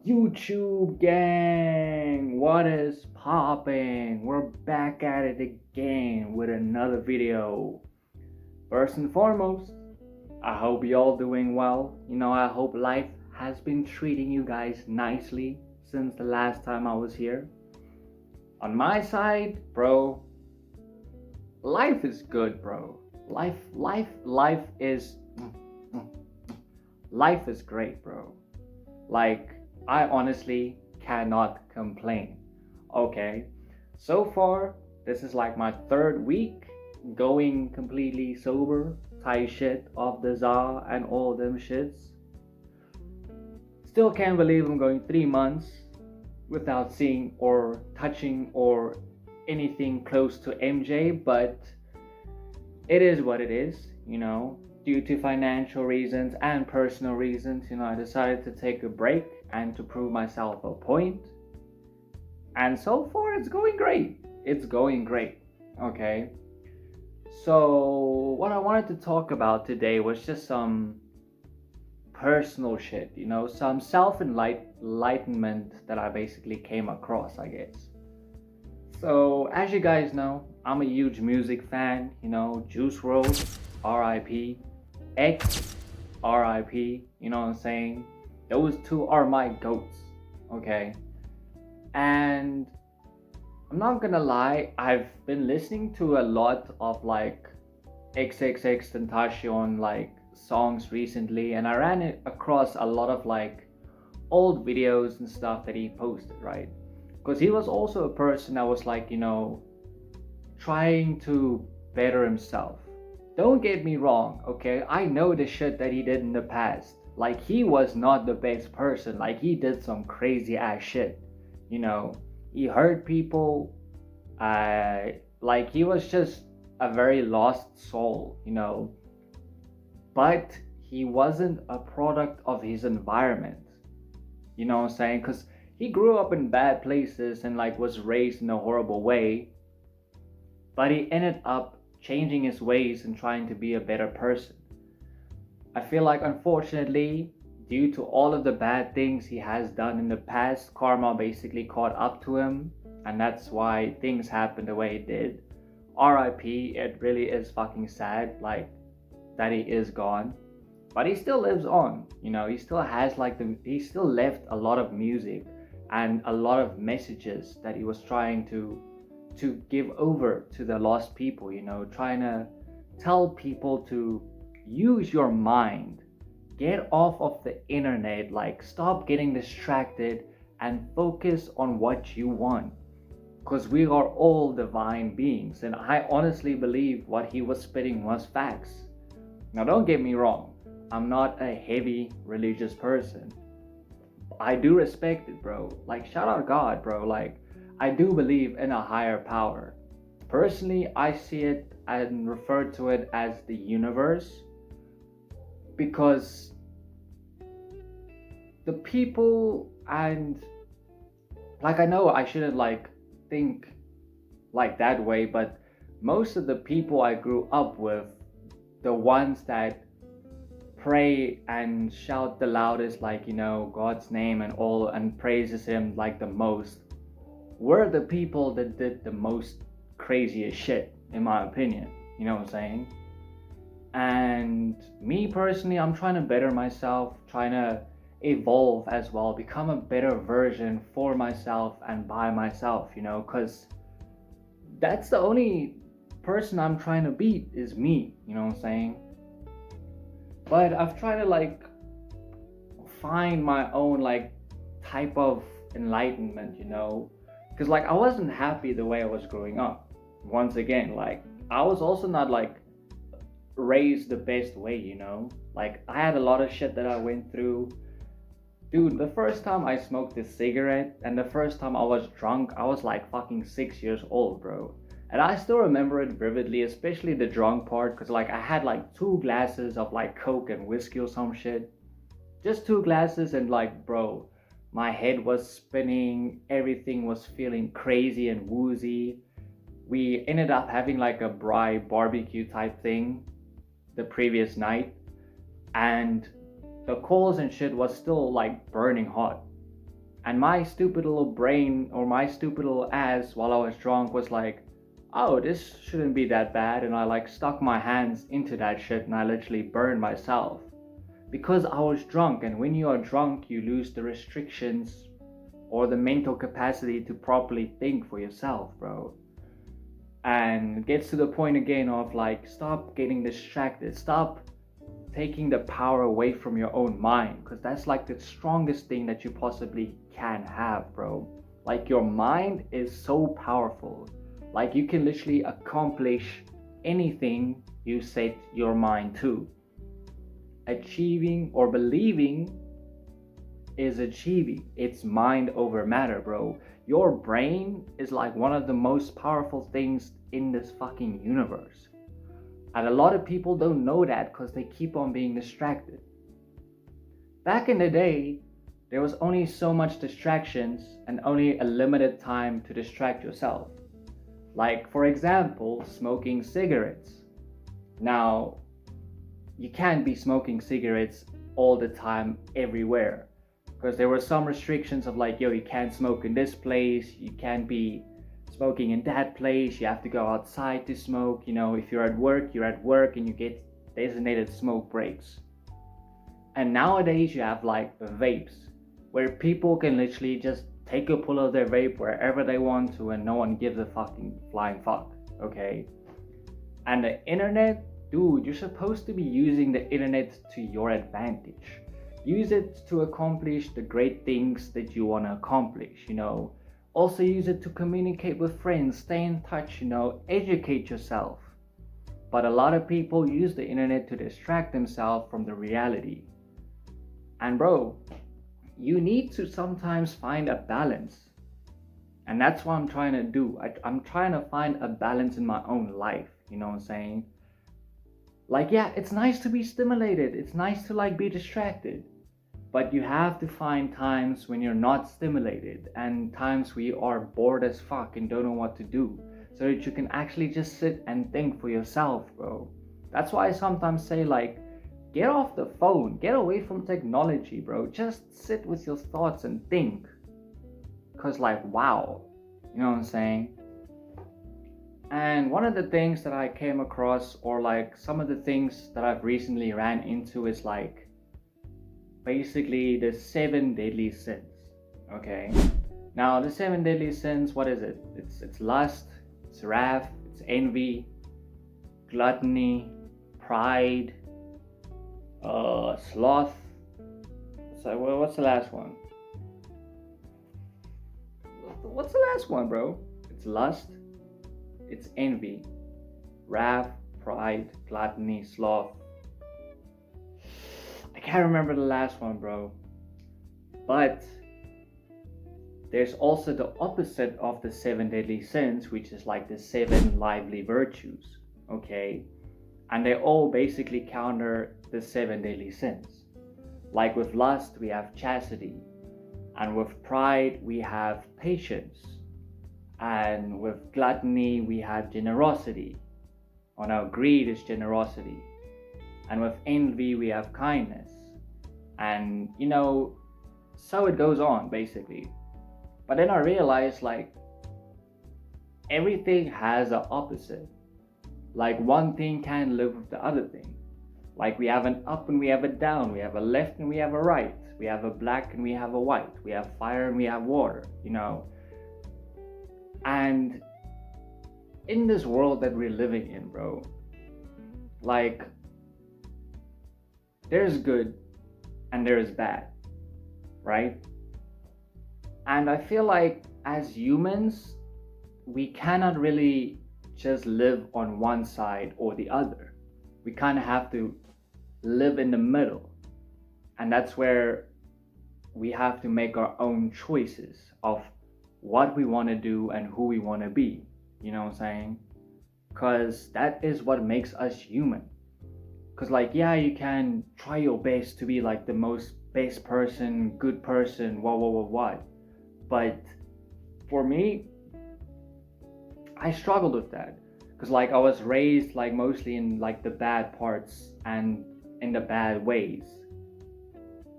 YouTube gang, what is popping? We're back at it again with another video. First and foremost, I hope you all doing well. I hope life has been treating you guys nicely since the last time I was here. On my side, bro, life is good, bro. Life is life is great, bro. Like, I honestly cannot complain. Okay, so far, this is like my third week going completely sober, tie shit off the za and all them shits. Still can't believe I'm going 3 months without seeing or touching or anything close to MJ, but it is what it is, Due to financial reasons and personal reasons, I decided to take a break and to prove myself a point. And so far, it's going great. It's going great. Okay. So, what I wanted to talk about today was just some personal shit, some self enlightenment that I basically came across, I guess. So, as you guys know, I'm a huge music fan, Juice WRLD, RIP, X, RIP, you know what I'm saying? Those two are my goats, okay? And I'm not gonna lie, I've been listening to a lot of like XXX Tentacion like songs recently, and I ran it across a lot of like old videos and stuff that he posted, right? Because he was also a person that was like, trying to better himself. Don't get me wrong, okay? I know the shit that he did in the past. Like, he was not the best person. Like, he did some crazy ass shit. He hurt people. Like, he was just a very lost soul, But he wasn't a product of his environment. You know what I'm saying? Because he grew up in bad places and, like, was raised in a horrible way. But he ended up changing his ways and trying to be a better person. I feel like, unfortunately, due to all of the bad things he has done in the past, karma basically caught up to him, and that's why things happened the way it did. RIP, it really is fucking sad, like, that he is gone. But he still lives on, he still has he still left a lot of music and a lot of messages that he was trying to give over to the lost people, trying to tell people to use your mind, get off of the internet, like stop getting distracted and focus on what you want. Because we are all divine beings, and I honestly believe what he was spitting was facts. Now, don't get me wrong, I'm not a heavy religious person. I do respect it, bro. Like, shout out God, bro. Like, I do believe in a higher power. Personally, I see it and refer to it as the universe, because the people and, like, I know I shouldn't like think like that way, but most of the people I grew up with, the ones that pray and shout the loudest, like, God's name and all, and praises him like the most, were the people that did the most craziest shit, in my opinion. You know what I'm saying? And me personally, I'm trying to better myself, trying to evolve as well, become a better version for myself and by myself, because that's the only person I'm trying to beat is me, you know what I'm saying? But I've tried to like find my own like type of enlightenment, because like I wasn't happy the way I was growing up. Once again, like I was also not like raised the best way, like I had a lot of shit that I went through. Dude, the first time I smoked a cigarette and the first time I was drunk, I was like fucking 6 years old, bro. And I still remember it vividly, especially the drunk part, because like I had like 2 glasses of like Coke and whiskey or some shit. Just 2 glasses, and like, bro, my head was spinning, everything was feeling crazy and woozy. We ended up having like a braai barbecue type thing the previous night, and the coals and shit was still like burning hot. And my stupid little brain or my stupid little ass while I was drunk was like, oh, this shouldn't be that bad. And I like stuck my hands into that shit and I literally burned myself because I was drunk. And when you are drunk, you lose the restrictions or the mental capacity to properly think for yourself, bro. And it gets to the point again of like, stop getting distracted, stop taking the power away from your own mind, because that's like the strongest thing that you possibly can have, bro. Like your mind is so powerful. Like you can literally accomplish anything you set your mind to. Achieving or believing is achieving. It's mind over matter, bro. Your brain is like one of the most powerful things in this fucking universe. And a lot of people don't know that because they keep on being distracted. Back in the day, there was only so much distractions and only a limited time to distract yourself. Like, for example, smoking cigarettes. Now, you can't be smoking cigarettes all the time everywhere, because there were some restrictions of like, yo, you can't smoke in this place, you can't be smoking in that place, you have to go outside to smoke. You know, if you're at work and you get designated smoke breaks. And nowadays you have like vapes where people can literally just take a pull of their vape wherever they want to and no one gives a fucking flying fuck, okay? And the internet, dude, you're supposed to be using the internet to your advantage. Use it to accomplish the great things that you want to accomplish, you know. Also use it to communicate with friends, stay in touch, you know, educate yourself. But a lot of people use the internet to distract themselves from the reality. And bro, you need to sometimes find a balance. And that's what I'm trying to do. I'm trying to find a balance in my own life, you know what I'm saying? Like, yeah, it's nice to be stimulated. It's nice to like be distracted. But you have to find times when you're not stimulated and times where you are bored as fuck and don't know what to do, so that you can actually just sit and think for yourself, bro. That's why I sometimes say like, get off the phone, get away from technology, bro. Just sit with your thoughts and think. Cause like, wow, you know what I'm saying? And one of the things that I came across, or like some of the things that I've recently ran into, is like basically the 7 deadly sins. Okay, now the 7 deadly sins, what is it? It's lust, it's wrath, it's envy, gluttony, pride, sloth. So what's the last one? What's the last one, bro? It's lust, it's envy, wrath, pride, gluttony, sloth. I can't remember the last one, bro. But there's also the opposite of the 7 deadly sins, which is like the 7 lively virtues, okay? And they all basically counter the 7 deadly sins. Like with lust, we have chastity. And with pride, we have patience. And with gluttony, we have generosity. Or no, greed is generosity. And with envy, we have kindness. And, you know, so it goes on, basically. But then I realized, like, everything has an opposite. Like, one thing can't live with the other thing. Like, we have an up and we have a down. We have a left and we have a right. We have a black and we have a white. We have fire and we have water, you know. And in this world that we're living in, bro, like, there's good and there is bad, right? And I feel like as humans, we cannot really just live on one side or the other. We kind of have to live in the middle. And that's where we have to make our own choices of what we want to do and who we want to be. You know what I'm saying? Because that is what makes us human. Because like, yeah, you can try your best to be like the most best person, good person, what. But for me, I struggled with that. Because like I was raised like mostly in like the bad parts and in the bad ways.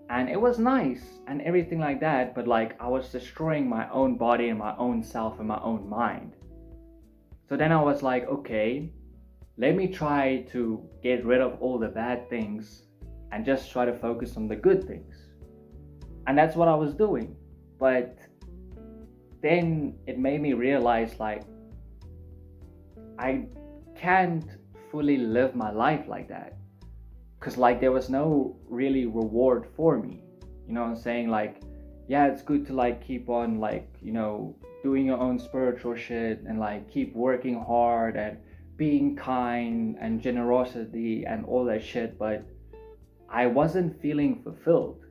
And it was nice and everything like that, but like I was destroying my own body and my own self and my own mind. So then I was like, okay, let me try to get rid of all the bad things and just try to focus on the good things. And that's what I was doing. But then it made me realize like I can't fully live my life like that, because like there was no really reward for me. You know what I'm saying? Like, yeah, it's good to like keep on like, doing your own spiritual shit and like keep working hard and being kind and generosity and all that shit, but I wasn't feeling fulfilled.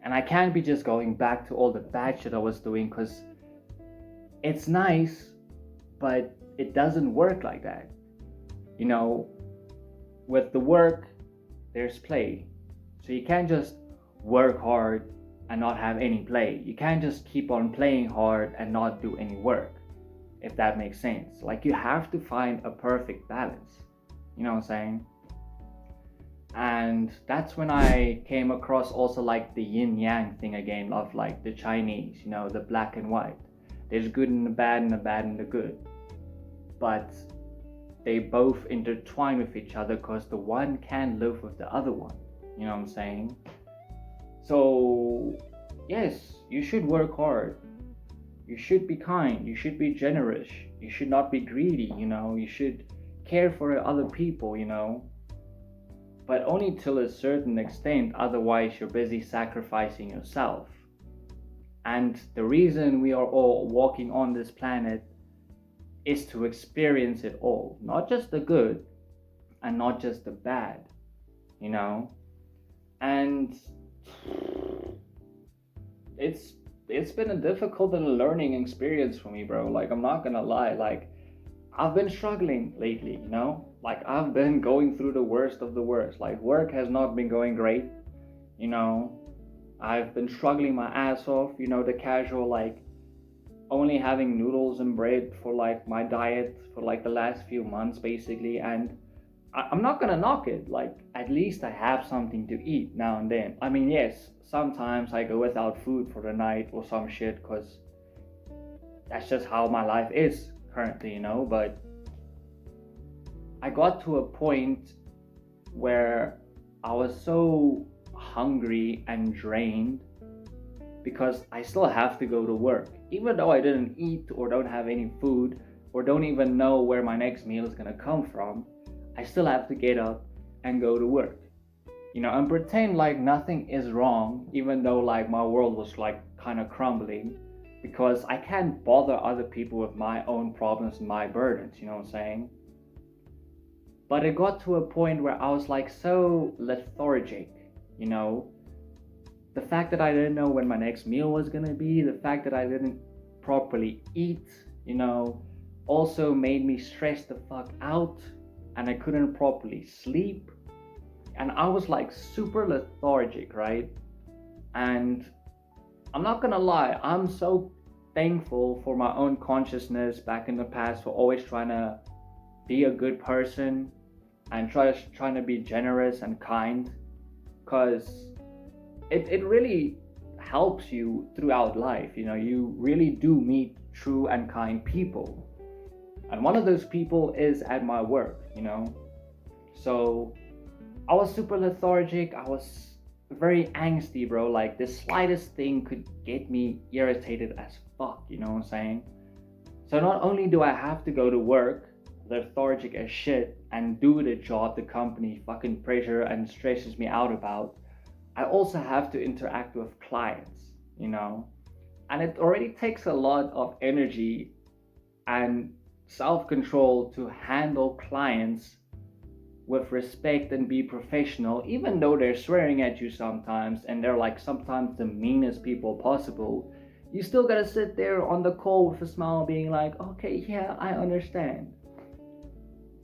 And I can't be just going back to all the bad shit I was doing, because it's nice, but it doesn't work like that. You know, with the work, there's play. So you can't just work hard and not have any play. You can't just keep on playing hard and not do any work, if that makes sense. Like, you have to find a perfect balance. You know what I'm saying? And that's when I came across also like the yin yang thing again of like the Chinese, the black and white. There's good and the bad and the bad and the good. But they both intertwine with each other because the one can live with the other one. You know what I'm saying? So, yes, you should work hard. You should be kind. You should be generous. You should not be greedy, You should care for other people, But only till a certain extent, otherwise you're busy sacrificing yourself. And the reason we are all walking on this planet is to experience it all, not just the good and not just the bad, And it's been a difficult and a learning experience for me, bro. Like, I'm not gonna lie, like I've been struggling lately, Like, I've been going through the worst of the worst. Like, work has not been going great, I've been struggling my ass off, the casual, like, only having noodles and bread for, like, my diet for, like, the last few months, basically. And I'm not gonna knock it. Like, at least I have something to eat now and then. I mean, yes, sometimes I go without food for the night or some shit, because that's just how my life is currently, But I got to a point where I was so hungry and drained, because I still have to go to work. Even though I didn't eat or don't have any food or don't even know where my next meal is gonna come from, I still have to get up and go to work. And pretend like nothing is wrong, even though like my world was like kind of crumbling, because I can't bother other people with my own problems and my burdens, you know what I'm saying? But it got to a point where I was like so lethargic, The fact that I didn't know when my next meal was gonna be, the fact that I didn't properly eat, also made me stress the fuck out, and I couldn't properly sleep. And I was like super lethargic, right? And I'm not gonna lie, I'm so thankful for my own consciousness back in the past, for always trying to be a good person and trying to be generous and kind, because it really helps you throughout life. You really do meet true and kind people, and one of those people is at my work. So I was super lethargic. I was very angsty, bro. Like, the slightest thing could get me irritated as fuck, you know what I'm saying? So not only do I have to go to work lethargic as shit and do the job the company fucking pressure and stresses me out about, I also have to interact with clients, And it already takes a lot of energy and self-control to handle clients with respect and be professional, even though they're swearing at you sometimes and they're like sometimes the meanest people possible. You still gotta sit there on the call with a smile being like, okay, yeah, I understand.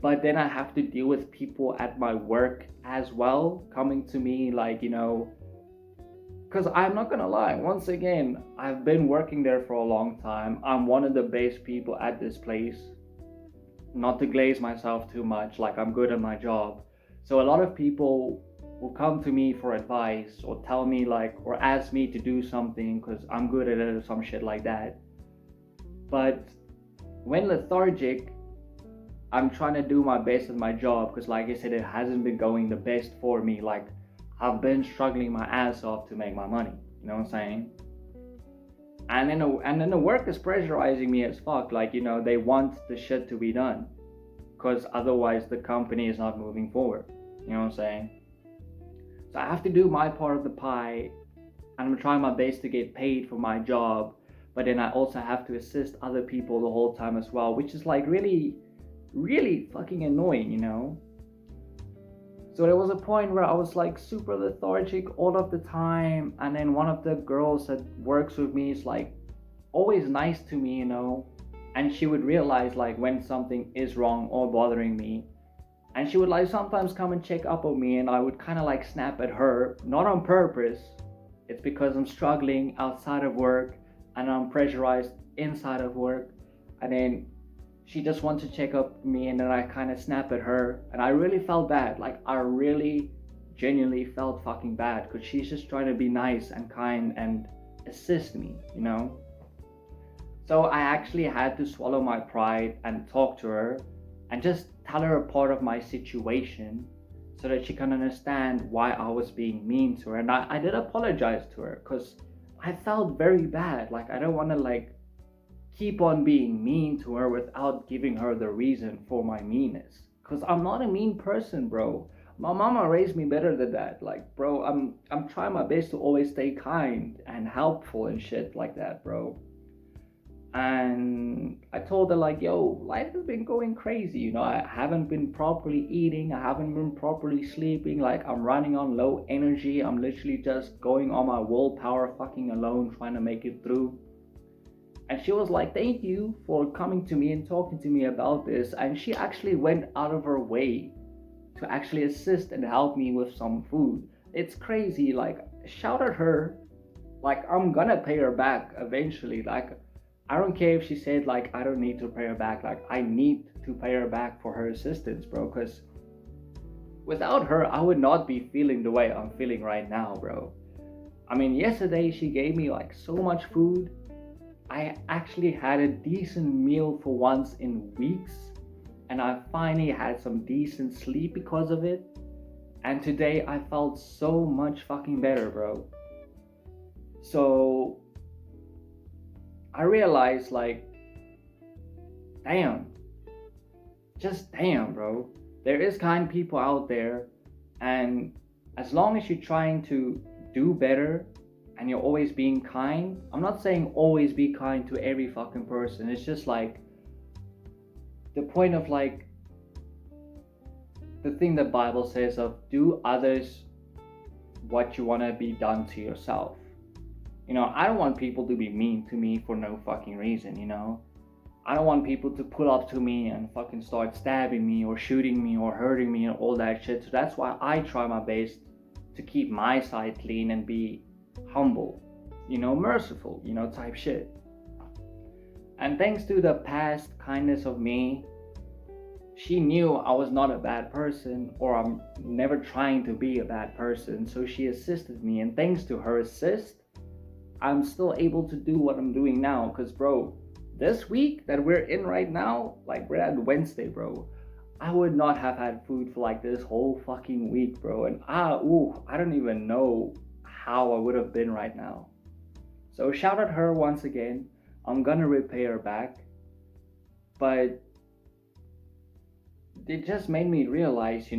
But then I have to deal with people at my work as well coming to me like, because I'm not gonna lie, once again, I've been working there for a long time. I'm one of the best people at this place. Not to glaze myself too much, like I'm good at my job. So a lot of people will come to me for advice or tell me like, or ask me to do something because I'm good at it or some shit like that. But when lethargic, I'm trying to do my best at my job because, like I said, it hasn't been going the best for me. Like, I've been struggling my ass off to make my money. You know what I'm saying? And then the work is pressurizing me as fuck. Like, they want the shit to be done because otherwise the company is not moving forward. You know what I'm saying? So I have to do my part of the pie, and I'm trying my best to get paid for my job. But then I also have to assist other people the whole time as well, which is like really, really fucking annoying. So there was a point where I was like super lethargic all of the time, and then one of the girls that works with me is like always nice to me, and she would realize like when something is wrong or bothering me, and she would like sometimes come and check up on me, and I would kind of like snap at her, not on purpose. It's because I'm struggling outside of work and I'm pressurized inside of work, and then she just wants to check up me, and then I kind of snap at her, and I really felt bad. Like, I really genuinely felt fucking bad because she's just trying to be nice and kind and assist me. So I actually had to swallow my pride and talk to her and just tell her a part of my situation so that she can understand why I was being mean to her. And I did apologize to her because I felt very bad. Like, I don't want to like keep on being mean to her without giving her the reason for my meanness, because I'm not a mean person, bro. My mama raised me better than that. Like, bro, I'm trying my best to always stay kind and helpful and shit like that, bro. And I told her like, yo, life has been going crazy. I haven't been properly eating, I haven't been properly sleeping. Like, I'm running on low energy. I'm literally just going on my willpower fucking alone, trying to make it through. And she was like, thank you for coming to me and talking to me about this. And she actually went out of her way to actually assist and help me with some food. It's crazy. Like, shout at her. Like, I'm gonna pay her back eventually. Like, I don't care if she said, like, I don't need to pay her back. Like, I need to pay her back for her assistance, bro. Because without her, I would not be feeling the way I'm feeling right now, bro. I mean, yesterday she gave me, like, so much food. I actually had a decent meal for once in weeks, and I finally had some decent sleep because of it. And today I felt so much fucking better, bro. So I realized, like, damn, just damn, bro. There is kind people out there, and as long as you're trying to do better and you're always being kind, I'm not saying always be kind to every fucking person. It's just like the point of like the thing the Bible says of do others what you want to be done to yourself. I don't want people to be mean to me for no fucking reason. I don't want people to pull up to me and fucking start stabbing me or shooting me or hurting me and all that shit. So that's why I try my best to keep my side clean and be humble, merciful, type shit. And thanks to the past kindness of me, she knew I was not a bad person, or I'm never trying to be a bad person. So she assisted me, and thanks to her assist, I'm still able to do what I'm doing now. Because, bro, this week that we're in right now, like, we're at Wednesday, bro, I would not have had food for like this whole fucking week, bro. And I don't even know how I would have been right now. So shout at her once again. I'm gonna repay her back. But it just made me realize, it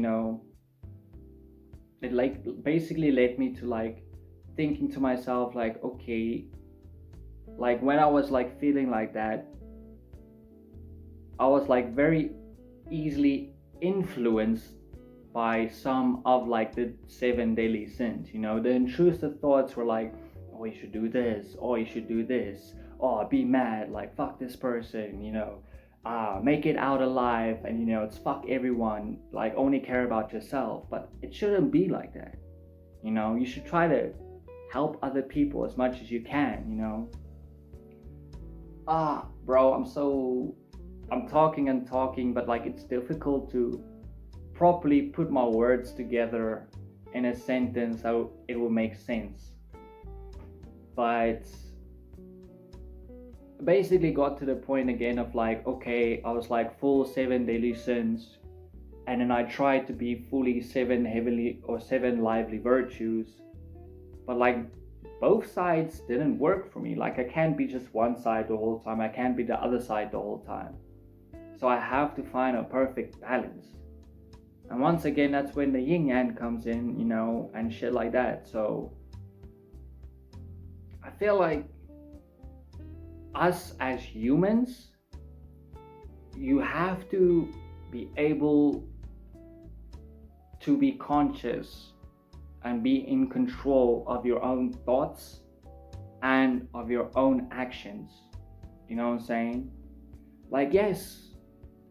like basically led me to like thinking to myself, like, okay, like when I was like feeling like that, I was like very easily influenced by some of like the 7 deadly sins. The intrusive thoughts were like, oh, you should do this, oh, you should do this, oh, be mad, like fuck this person, make it out alive, and it's fuck everyone, like only care about yourself. But it shouldn't be like that. You should try to help other people as much as you can. Bro, I'm talking and talking, but like it's difficult to properly put my words together in a sentence so it will make sense. But basically got to the point again of like, okay, I was like full 7 daily sins, and then I tried to be fully 7 lively virtues, but like both sides didn't work for me. Like I can't be just one side the whole time, I can't be the other side the whole time. So I have to find a perfect balance. And once again, that's when the yin yang comes in, and shit like that. So I feel like us as humans, you have to be able to be conscious and be in control of your own thoughts and of your own actions. You know what I'm saying? Like, yes,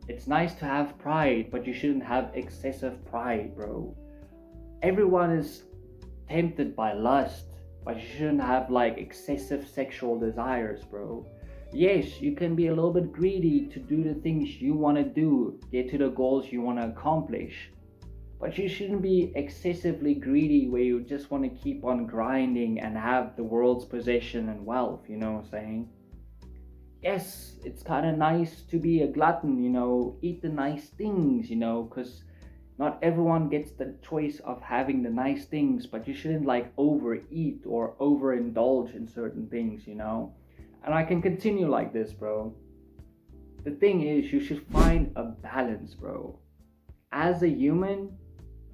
it's nice to have pride, but you shouldn't have excessive pride, bro. Everyone is tempted by lust, but you shouldn't have like excessive sexual desires, bro. Yes, you can be a little bit greedy to do the things you want to do, get to the goals you want to accomplish. But you shouldn't be excessively greedy where you just want to keep on grinding and have the world's possession and wealth, you know what I'm saying? Yes, it's kind of nice to be a glutton, eat the nice things, because not everyone gets the choice of having the nice things, but you shouldn't like overeat or overindulge in certain things, And I can continue like this, bro. The thing is, you should find a balance, bro. As a human,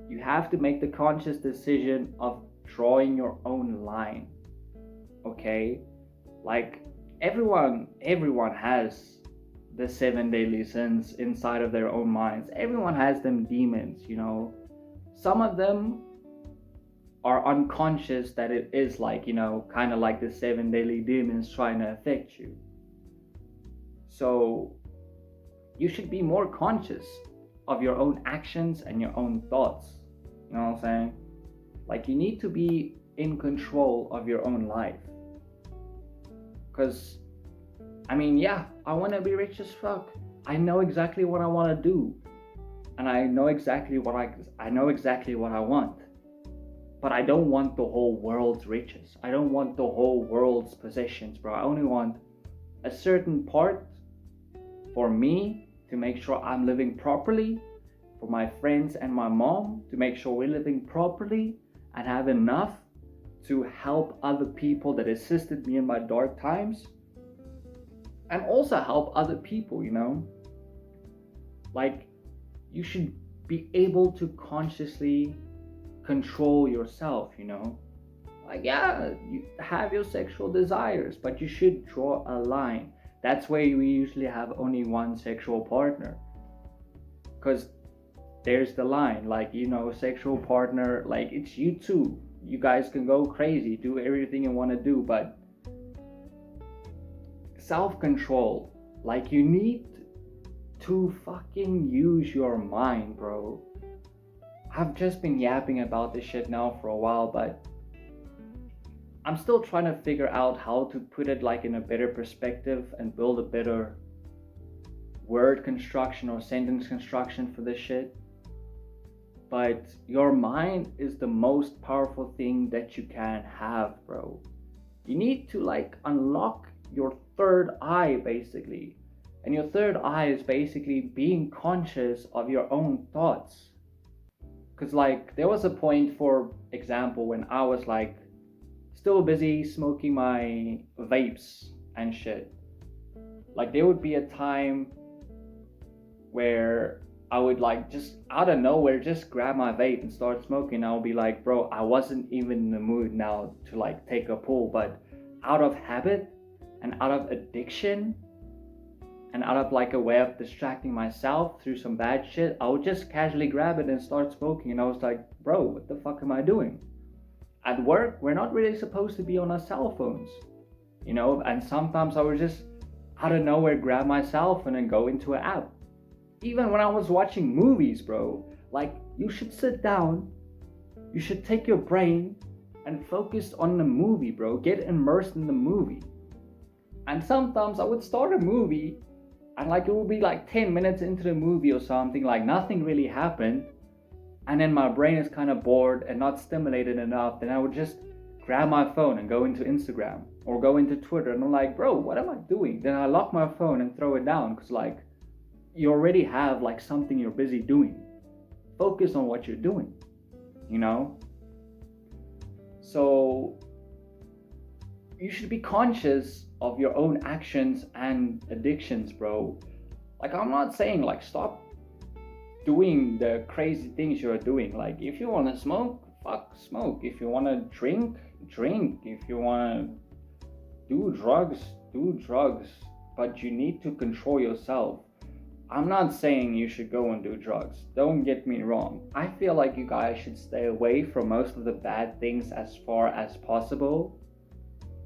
you have to make the conscious decision of drawing your own line. Okay? Like everyone has the 7 daily sins inside of their own minds. Everyone has them demons, Some of them are unconscious that it is like, kind of like the 7 daily demons trying to affect you. So you should be more conscious of your own actions and your own thoughts. You know what I'm saying? Like you need to be in control of your own life. Because, I want to be rich as fuck. I know exactly what I want to do. And I know exactly what I want. But I don't want the whole world's riches. I don't want the whole world's possessions, bro. I only want a certain part for me to make sure I'm living properly, for my friends and my mom to make sure we're living properly and have enough to help other people that assisted me in my dark times, and also help other people, Like, you should be able to consciously control yourself, Like, yeah, you have your sexual desires, but you should draw a line. That's why we usually have only one sexual partner. Because there's the line, like, sexual partner, like, it's you two. You guys can go crazy, do everything you want to do, but self-control, like, you need to fucking use your mind, bro. I've just been yapping about this shit now for a while, but I'm still trying to figure out how to put it like in a better perspective and build a better word construction or sentence construction for this shit. But your mind is the most powerful thing that you can have, bro. You need to like unlock your third eye, basically. And your third eye is basically being conscious of your own thoughts. Because like there was a point, for example, when I was like still busy smoking my vapes and shit. Like there would be a time where I would like just out of nowhere just grab my vape and start smoking. I'll be like, bro, I wasn't even in the mood now to like take a pull, but out of habit and out of addiction and out of like a way of distracting myself through some bad shit, I would just casually grab it and start smoking. And I was like, bro, what the fuck am I doing? At work, we're not really supposed to be on our cell phones, and sometimes I would just out of nowhere grab my cell phone and go into an app. Even when I was watching movies, bro, like you should sit down, you should take your brain and focus on the movie, bro. Get immersed in the movie. And sometimes I would start a movie and like it would be like 10 minutes into the movie or something, like nothing really happened. and then my brain is kind of bored and not stimulated enough, then I would just grab my phone and go into Instagram or go into Twitter, and I'm like, bro, what am I doing? Then I lock my phone and throw it down, because like, you already have like something you're busy doing. Focus on what you're doing, you know? So you should be conscious of your own actions and addictions, bro. Like, I'm not saying like stop doing the crazy things you're doing. Like, if you want to smoke, fuck, smoke. If you want to drink, drink. If you want to do drugs. But you need to control yourself. I'm not saying you should go and do drugs. Don't get me wrong. I feel like you guys should stay away from most of the bad things as far as possible,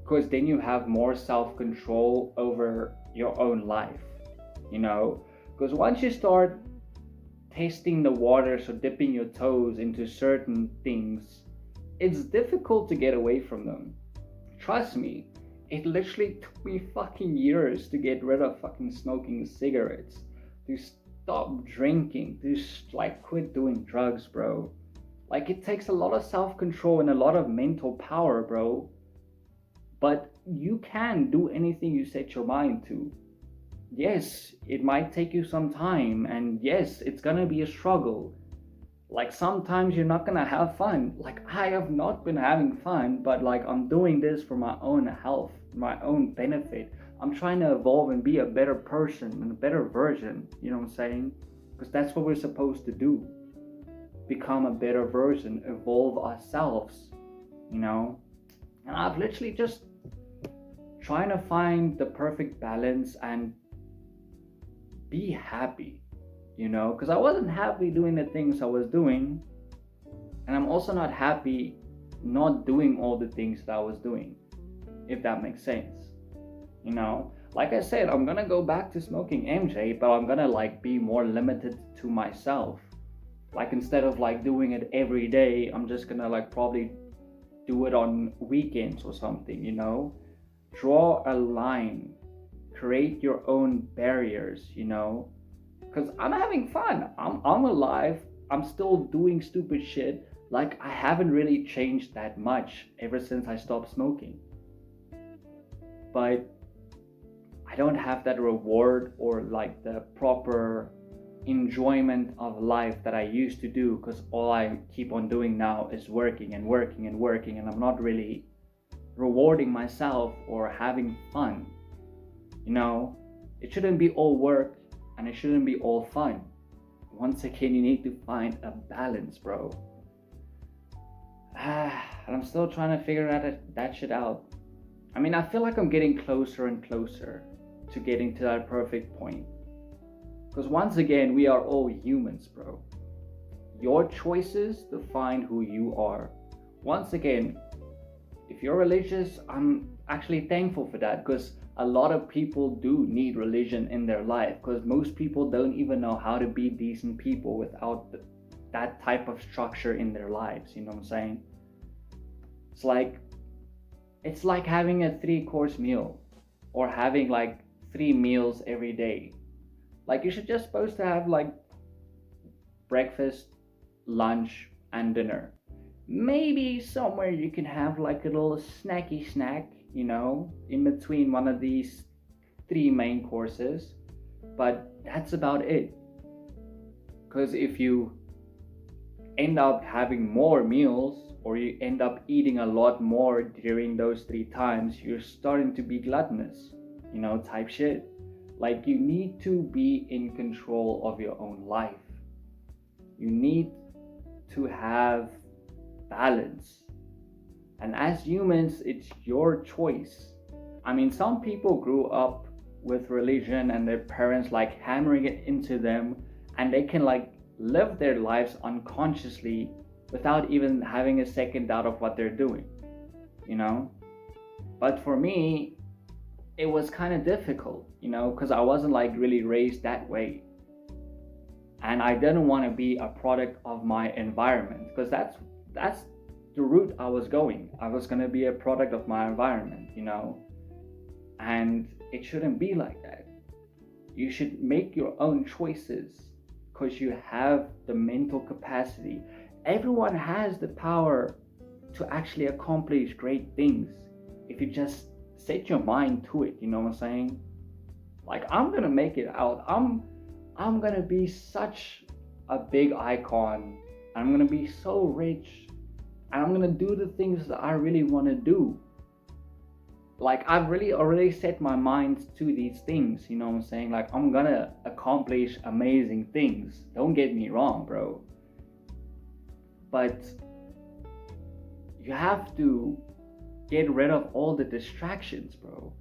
because then you have more self-control over your own life, you know? Because once you start tasting the waters or dipping your toes into certain things, it's difficult to get away from them. Trust me, it literally took me fucking years to get rid of fucking smoking cigarettes, to stop drinking, to like quit doing drugs, bro. Like, it takes a lot of self-control and a lot of mental power, bro. But you can do anything you set your mind to. Yes, it might take you some time, and yes, it's gonna be a struggle. Like, sometimes you're not gonna have fun. Like, I have not been having fun, but like, I'm doing this for my own health, my own benefit. I'm trying to evolve and be a better person and a better version, you know what I'm saying? Because that's what we're supposed to do. Become a better version, evolve ourselves, you know? And I've literally just trying to find the perfect balance and be happy, you know? Because I wasn't happy doing the things I was doing, and I'm also not happy not doing all the things that I was doing, if that makes sense. You know, like I said, I'm gonna go back to smoking MJ, but I'm gonna like be more limited to myself. Like, instead of like doing it every day, I'm just gonna like probably do it on weekends or something, you know? Draw a line, create your own barriers, you know? Because I'm having fun. I'm alive. I'm still doing stupid shit. Like, I haven't really changed that much ever since I stopped smoking. But I don't have that reward or like the proper enjoyment of life that I used to do, because all I keep on doing now is working and working and working, and I'm not really rewarding myself or having fun. You know, it shouldn't be all work and it shouldn't be all fun. Once again, you need to find a balance, bro. And I'm still trying to figure that shit out. I mean, I feel like I'm getting closer and closer to getting to that perfect point. Because once again, we are all humans, bro. Your choices define who you are. Once again, if you're religious, I'm actually thankful for that, because a lot of people do need religion in their life, because most people don't even know how to be decent people without that type of structure in their lives, you know what I'm saying? It's like having a 3-course meal, or having like 3 meals every day. Like, you should just supposed to have like breakfast, lunch, and dinner. Maybe somewhere you can have like a little snacky snack, you know, in between one of these 3 main courses. But that's about it. Because if you end up having more meals, or you end up eating a lot more during those 3 times, you're starting to be gluttonous, you know, type shit. Like, you need to be in control of your own life. You need to have balance. And as humans, it's your choice. I mean, some people grew up with religion and their parents like hammering it into them, and they can like live their lives unconsciously without even having a second doubt of what they're doing, you know? But for me, it was kind of difficult, you know, because I wasn't like really raised that way. And I didn't want to be a product of my environment, because that's the route I was going. I was going to be a product of my environment, you know? And it shouldn't be like that. You should make your own choices because you have the mental capacity. Everyone has the power to actually accomplish great things if you just set your mind to it. You know what I'm saying? Like, I'm gonna make it out. I'm gonna be such a big icon. I'm gonna be so rich, and I'm gonna do the things that I really want to do. Like, I've really already set my mind to these things. You know what I'm saying? Like, I'm gonna accomplish amazing things. Don't get me wrong, bro. But you have to get rid of all the distractions, bro.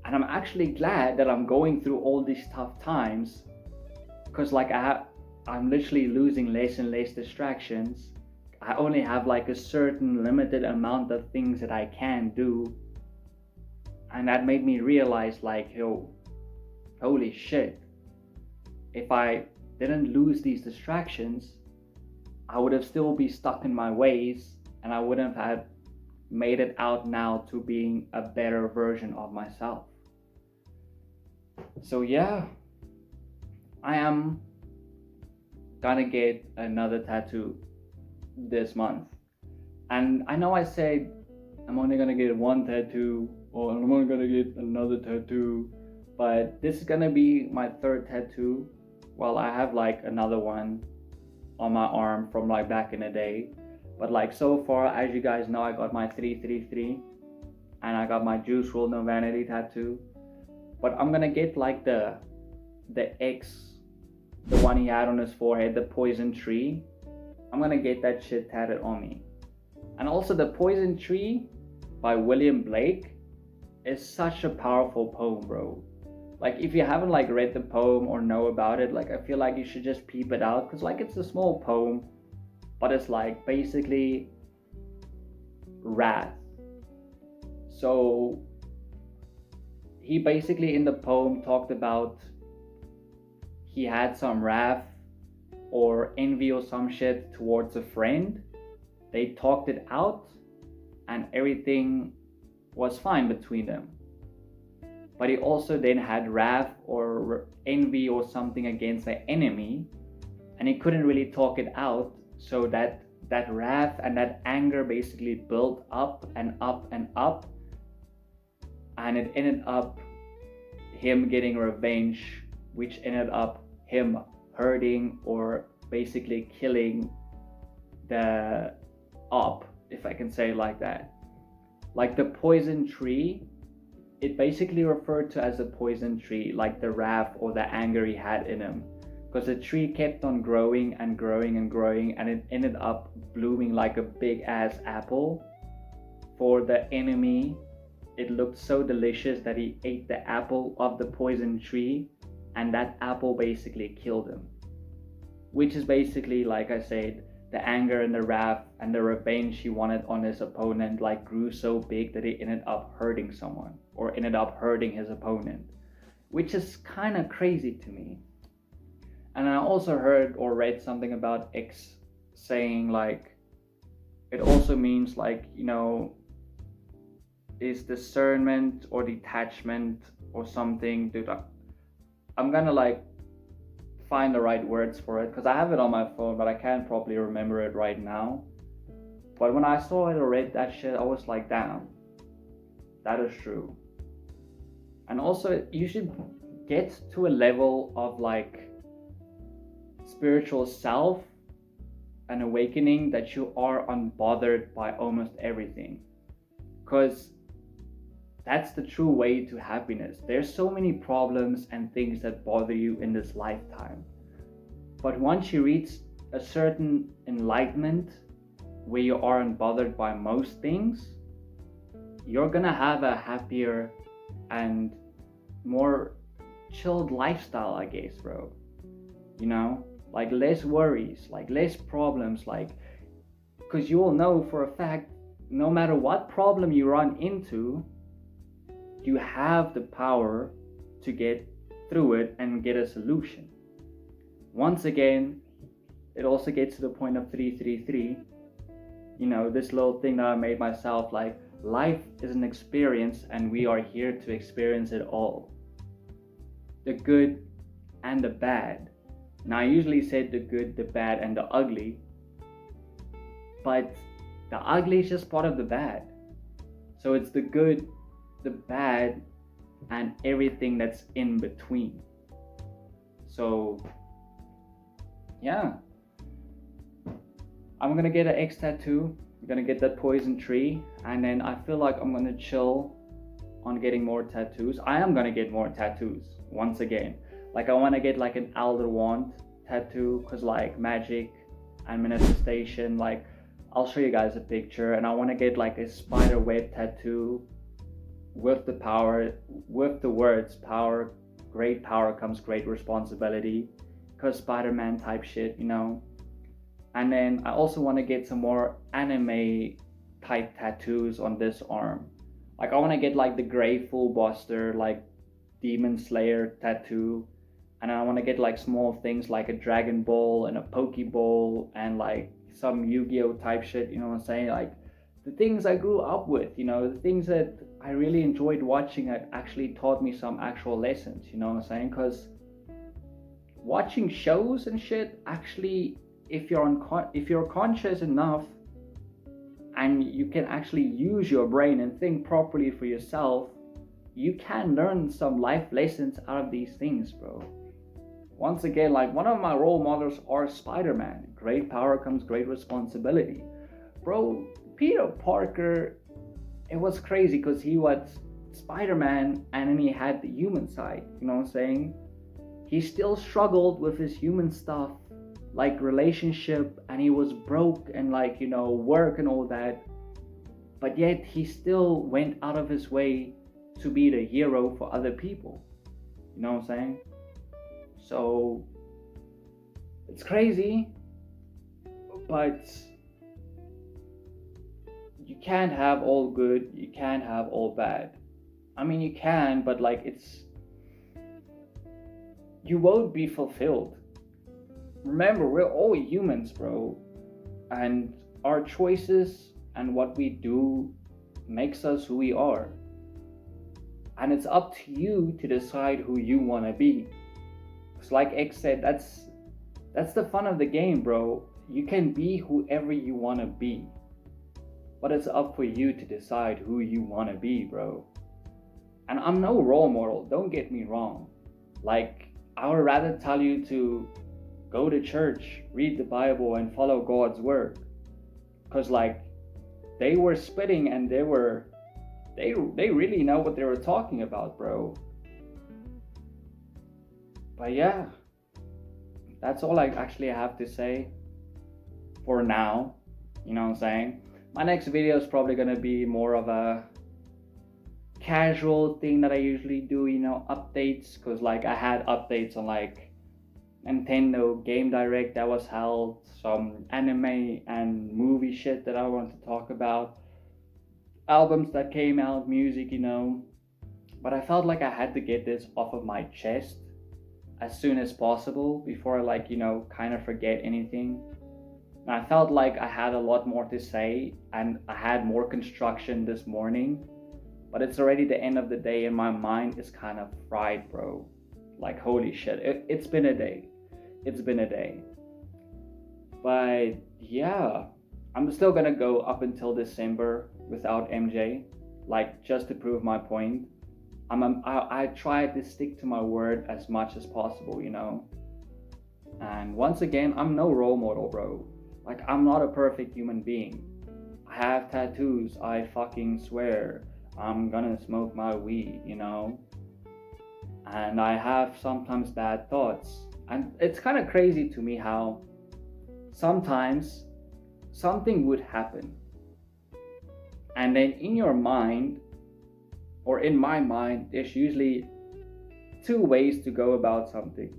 And I'm actually glad that I'm going through all these tough times, because like I'm literally losing less and less distractions. I only have like a certain limited amount of things that I can do. And that made me realize, like, yo, holy shit, if I didn't lose these distractions, I would have still be stuck in my ways, and I wouldn't have made it out now to being a better version of myself. So yeah, I am gonna get another tattoo this month. And I know I said I'm only gonna get one tattoo, or I'm only gonna get another tattoo, but this is gonna be my third tattoo. Well, I have like another one on my arm from like back in the day, but like so far, as you guys know, I got my 333, and I got my Juice WRLD No Vanity tattoo. But I'm gonna get like the X, the one he had on his forehead, the poison tree. I'm gonna get that shit tatted on me. And also, the Poison Tree by William Blake is such a powerful poem, bro. Like, if you haven't like read the poem or know about it, like, I feel like you should just peep it out, because like, it's a small poem, but it's like basically wrath. So he basically in the poem talked about he had some wrath or envy or some shit towards a friend. They talked it out, and everything was fine between them. But he also then had wrath or envy or something against the enemy, and he couldn't really talk it out. So that wrath and that anger basically built up and up and up, and it ended up him getting revenge, which ended up him hurting or basically killing the op, if I can say it like that. Like, the poison tree, it basically referred to as a poison tree, like the wrath or the anger he had in him, because the tree kept on growing and growing and growing, and it ended up blooming like a big ass apple. For the enemy, it looked so delicious that he ate the apple of the poison tree, and that apple basically killed him. Which is basically, like I said, the anger and the wrath and the revenge he wanted on his opponent like grew so big that he ended up hurting someone, or ended up hurting his opponent, which is kind of crazy to me. And I also heard or read something about X saying like it also means like, you know, is discernment or detachment or something. Dude, I'm gonna like find the right words for it, because I have it on my phone, but I can't probably remember it right now. But when I saw it or read that shit, I was like, damn, that is true. And also, you should get to a level of like spiritual self and awakening that you are unbothered by almost everything, because that's the true way to happiness. There's so many problems and things that bother you in this lifetime. But once you reach a certain enlightenment where you are unbothered by most things, you're gonna have a happier and more chilled lifestyle, I guess, bro. You know, like less worries, like less problems, like, because you will know for a fact, no matter what problem you run into, you have the power to get through it and get a solution. Once again, it also gets to the point of 333. You know, this little thing that I made myself, like, life is an experience and we are here to experience it all. The good and the bad, Now, I usually said the good, the bad, and the ugly, but the ugly is just part of the bad. So it's the good, the bad, and everything that's in between. So, yeah. I'm gonna get an X tattoo. I'm gonna get that poison tree, and then I feel like I'm gonna chill on getting more tattoos. I am gonna get more tattoos once again. Like I wanna get like an Elder Wand tattoo, cause like magic and manifestation. Like I'll show you guys a picture, and I wanna get like a spider web tattoo with the power, with the words power, great power comes great responsibility, cause Spider-Man type shit, you know. And then I also want to get some more anime type tattoos on this arm. Like I want to get like the Grey Full Buster, like Demon Slayer tattoo. And I want to get like small things like a Dragon Ball and a Pokeball and like some Yu-Gi-Oh type shit, you know what I'm saying? Like the things I grew up with, you know, the things that I really enjoyed watching that actually taught me some actual lessons, you know what I'm saying? Because watching shows and shit actually, if you're conscious enough and you can actually use your brain and think properly for yourself, you can learn some life lessons out of these things, bro. Once again, like one of my role models are Spider-Man. Great power comes great responsibility. Bro, Peter Parker, it was crazy because he was Spider-Man and then he had the human side, you know what I'm saying? He still struggled with his human stuff, like relationship, and he was broke and like, you know, work and all that, but yet he still went out of his way to be the hero for other people, you know what I'm saying? So it's crazy, but you can't have all good, you can't have all bad. I mean, you can, but like you won't be fulfilled. Remember, we're all humans, bro, and our choices and what we do makes us who we are. And it's up to you to decide who you want to be. It's like X said, that's the fun of the game, bro. You can be whoever you want to be, but it's up for you to decide who you want to be, bro. And I'm no role model, don't get me wrong. Like, I would rather tell you to go to church, read the Bible, and follow God's word. Because like they were spitting and they really know what they were talking about, bro. But yeah, that's all I actually have to say for now. You know what I'm saying? My next video is probably gonna be more of a casual thing that I usually do, you know, updates, because like I had updates on like Nintendo Game Direct that was held, some anime and movie shit that I want to talk about, albums that came out, music, you know. But I felt like I had to get this off of my chest as soon as possible before I like, you know, kind of forget anything. And I felt like I had a lot more to say and I had more construction this morning, but it's already the end of the day and my mind is kind of fried, bro. Like holy shit, it's been a day. It's been a day. But yeah, I'm still gonna go up until December without MJ, like just to prove my point. I try to stick to my word as much as possible, you know. And once again, I'm no role model, bro. Like I'm not a perfect human being. I have tattoos, I fucking swear. I'm gonna smoke my weed, you know. And I have sometimes bad thoughts. And it's kind of crazy to me how sometimes something would happen. And then in your mind, or in my mind, there's usually two ways to go about something.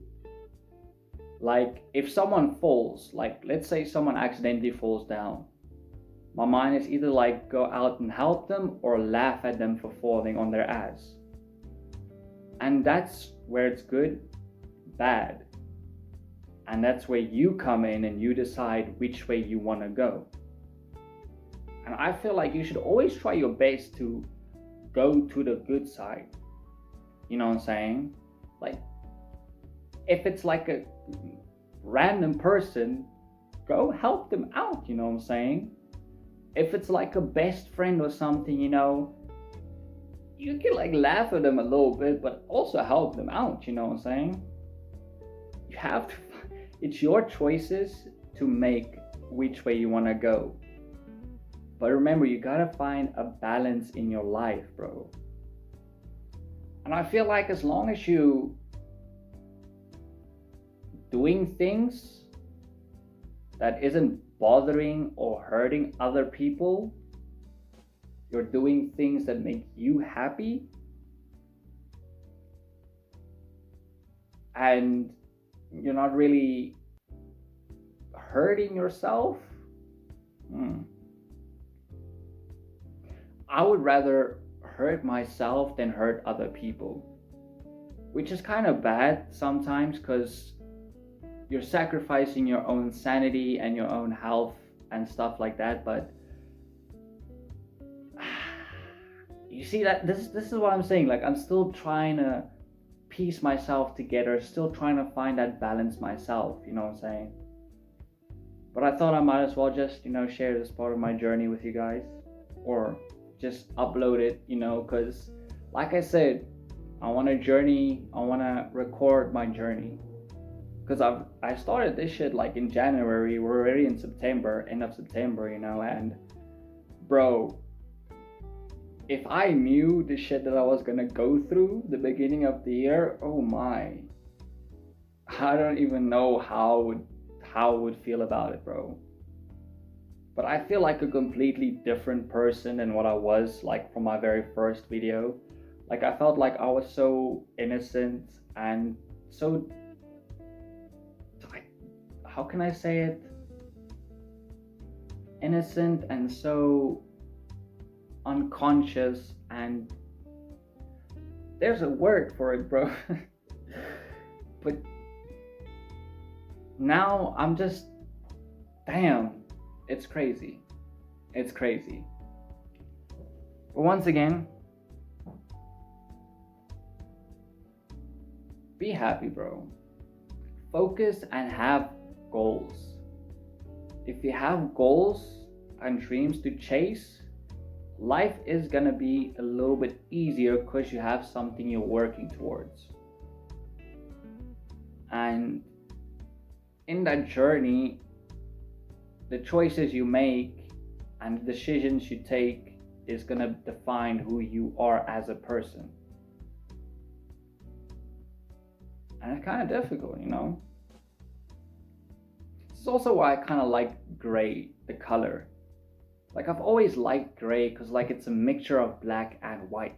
Like if someone falls, like let's say someone accidentally falls down, my mind is either like go out and help them or laugh at them for falling on their ass. And that's where it's good, bad. And that's where you come in and you decide which way you want to go. And I feel like you should always try your best to go to the good side. You know what I'm saying? Like, if it's like random person, go help them out, you know what I'm saying? If it's like a best friend or something, you can like laugh at them a little bit, but also help them out, you know what I'm saying? You have to, it's your choices to make which way you want to go. But remember, you gotta find a balance in your life, bro. And I feel like as long as you doing things that isn't bothering or hurting other people, you're doing things that make you happy, and you're not really hurting yourself, I would rather hurt myself than hurt other people, which is kind of bad sometimes because you're sacrificing your own sanity and your own health and stuff like that. But you see that this is what I'm saying. Like, I'm still trying to piece myself together, still trying to find that balance myself, you know what I'm saying? But I thought I might as well just, share this part of my journey with you guys, or just upload it, because like I said, I want to record my journey, because I started this shit like in January. We're already in September, end of September, and bro, if I knew the shit that I was gonna go through the beginning of the year, oh my, I don't even know how I would feel about it, bro. But I feel like a completely different person than what I was like from my very first video. Like, I felt like I was so innocent and so, how can I say it? Innocent and so unconscious, and there's a word for it, bro. But now I'm just, damn, it's crazy. It's crazy. But once again, be happy, bro. Focus and have goals. If you have goals and dreams to chase, life is gonna be a little bit easier because you have something you're working towards. And in that journey, the choices you make and the decisions you take is gonna define who you are as a person. And it's kind of difficult, This is also why I kind of like gray, the color. Like, I've always liked gray because like it's a mixture of black and white.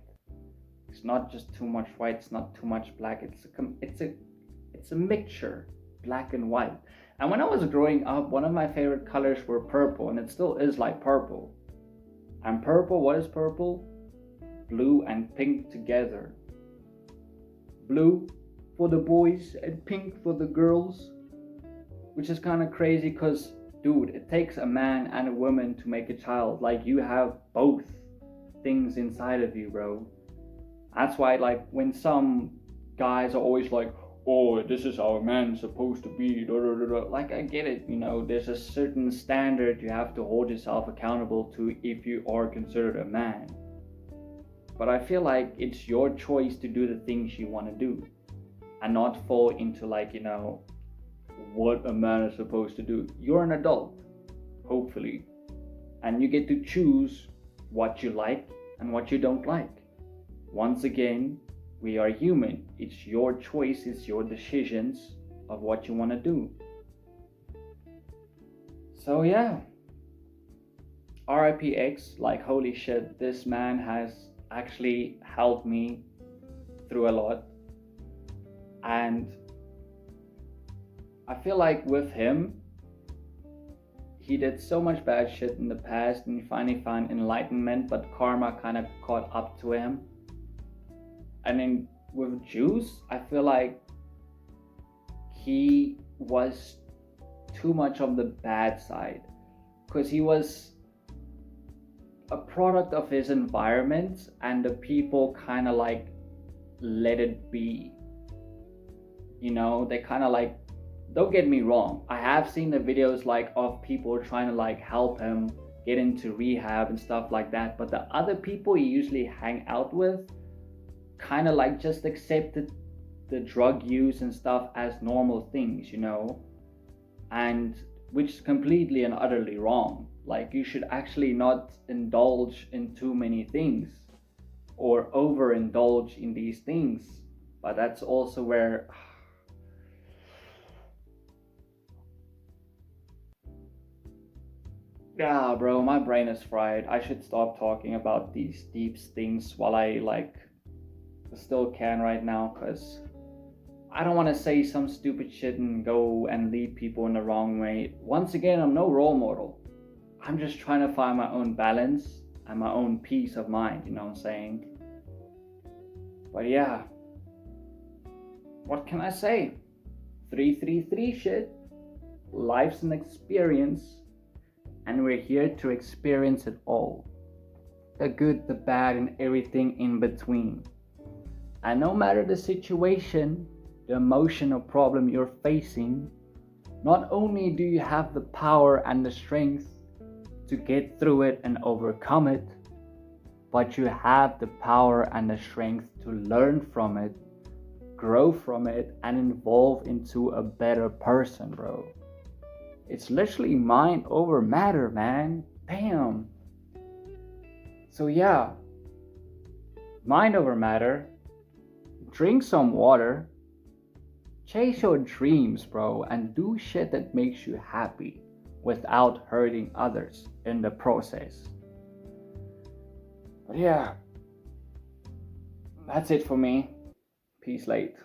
It's not just too much white, it's not too much black. It's a mixture, black and white. And when I was growing up, one of my favorite colors were purple, and it still is like purple. And purple, what is purple? Blue and pink together. Blue for the boys and pink for the girls. Which is kind of crazy because, dude, it takes a man and a woman to make a child. Like, you have both things inside of you, bro. That's why, like, when some guys are always like, oh, this is how a man's supposed to be, like, I get it, there's a certain standard you have to hold yourself accountable to if you are considered a man. But I feel like it's your choice to do the things you want to do and not fall into, like, what a man is supposed to do. You're an adult, hopefully, and you get to choose what you like and what you don't like. Once again, we are human. It's your choice, it's your decisions of what you want to do. So yeah, RIP X, like, holy shit, this man has actually helped me through a lot. And I feel like with him, he did so much bad shit in the past and he finally found enlightenment, but karma kind of caught up to him. And then with Juice, I feel like he was too much on the bad side because he was a product of his environment and the people kind of like let it be. They kind of like don't get me wrong, I have seen the videos like of people trying to like help him get into rehab and stuff like that, but the other people he usually hang out with kind of like just accepted the drug use and stuff as normal things, you know, and which is completely and utterly wrong. Like, you should actually not indulge in too many things or overindulge in these things. But that's also where, yeah, bro, my brain is fried. I should stop talking about these deep things while I like still can right now, because I don't want to say some stupid shit and go and lead people in the wrong way. Once again, I'm no role model. I'm just trying to find my own balance and my own peace of mind, you know what I'm saying? But yeah, what can I say? 333 shit. Life's an experience, and we're here to experience it all. The good, the bad, and everything in between. And no matter the situation, the emotion or problem you're facing, not only do you have the power and the strength to get through it and overcome it, but you have the power and the strength to learn from it, grow from it, and evolve into a better person, bro. It's literally mind over matter, man. Damn. So yeah, mind over matter. Drink some water. Chase your dreams, bro, and do shit that makes you happy without hurting others in the process. But yeah, that's it for me. Peace late.